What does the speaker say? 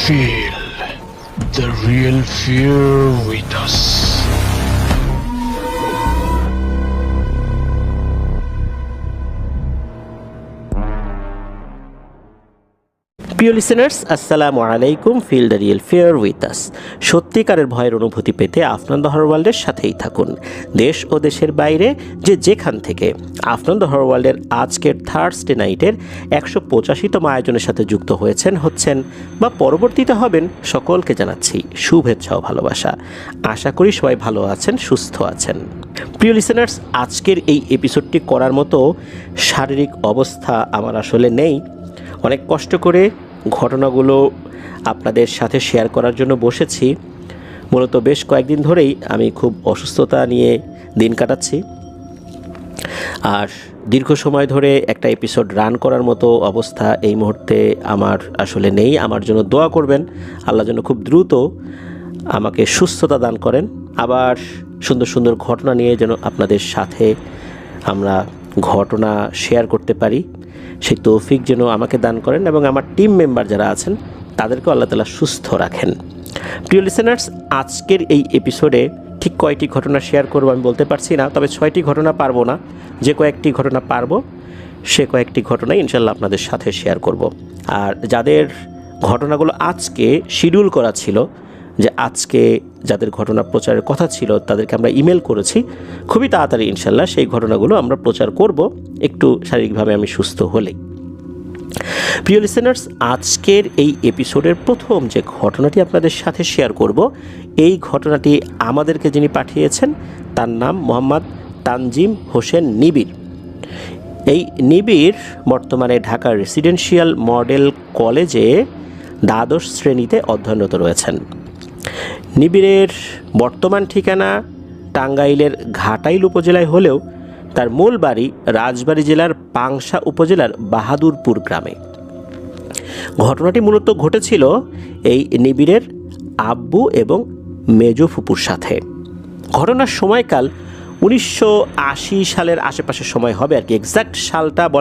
Feel the real fear with us. প্রিয় listeners, আসসালামু আলাইকুম। Feel the real fear with us. সত্যিকারের ভয়ের অনুভূতি পেতে আফনান দ্য হরর ওয়ার্ল্ডের সাথেই থাকুন। দেশ ও দেশের বাইরে যেখান থেকে আফনান দ্য হরর ওয়ার্ল্ডের আজকের থার্সডে নাইটের 185তম আয়োজনের সাথে যুক্ত হচ্ছেন বা পরবর্তীতে হবেন, সকলকে জানাচ্ছি শুভেচ্ছা ও ভালোবাসা। আশা করি সবাই ভালো আছেন, সুস্থ আছেন। প্রিয় লিসেনার্স, আজকের এই এপিসোডটি করার মতো শারীরিক অবস্থা আমার আসলে নেই। অনেক কষ্ট করে ঘটনাগুলো আপনাদের সাথে শেয়ার করার জন্য বসেছি। মূলত বেশ কয়েকদিন ধরেই আমি খুব অসুস্থতা নিয়ে দিন কাটাচ্ছি, আর দীর্ঘ সময় ধরে একটা এপিসোড রান করার মতো অবস্থা এই মুহূর্তে আমার আসলে নেই। আমার জন্য দোয়া করবেন, আল্লাহ যেন খুব দ্রুত আমাকে সুস্থতা দান করেন, আবার সুন্দর সুন্দর ঘটনা নিয়ে যেন আপনাদের সাথে আমরা ঘটনা শেয়ার করতে পারি। সেই তৌফিক যেন আমাকে দান করেন এবং আমার টিম মেম্বার যারা আছেন তাদেরকেও আল্লাহ তাআলা সুস্থ রাখেন। প্রিয় লিসেনার্স, আজকের এই এপিসোডে ঠিক কয়টি ঘটনা শেয়ার করব আমি বলতে পারছি না, তবে 6টি ঘটনা পারবো না। যে কয়েকটি ঘটনা পারবো সে কয়েকটি ঘটনাই ইনশাল্লাহ আপনাদের সাথে শেয়ার করব। আর যাদের ঘটনাগুলো আজকে শিডিউল করা ছিল, যে আজকে যাদের ঘটনা প্রচারের কথা ছিল তাদেরকে আমরা ইমেল করেছি, খুবই তাড়াতাড়ি ইনশাল্লাহ সেই ঘটনাগুলো আমরা প্রচার করব, একটু শারীরিকভাবে আমি সুস্থ হলেই। প্রিয় লিসেনার্স, আজকের এই এপিসোডের প্রথম যে ঘটনাটি আপনাদের সাথে শেয়ার করব, এই ঘটনাটি আমাদেরকে যিনি পাঠিয়েছেন তার নাম মোহাম্মদ তানজিম হোসেন নিবিড়। এই নিবিড় বর্তমানে ঢাকা রেসিডেন্সিয়াল মডেল কলেজে দ্বাদশ শ্রেণীতে অধ্যয়নরত রয়েছেন। নিবিড়ের বর্তমান ঠিকানা টাঙ্গাইলের ঘাটাইল উপজেলায় হলেও তার মূল বাড়ি রাজবাড়ী জেলার পাংশা উপজেলার বাহাদুরপুর গ্রামে। ঘটনাটি মূলত ঘটেছিল এই নিবিড়ের আব্বু এবং মেজো ফুপুর সাথে। ঘটনার সময়কাল 1980 সালের আশেপাশের সময় হবে আর কি, এক্সাক্ট সালটা বলা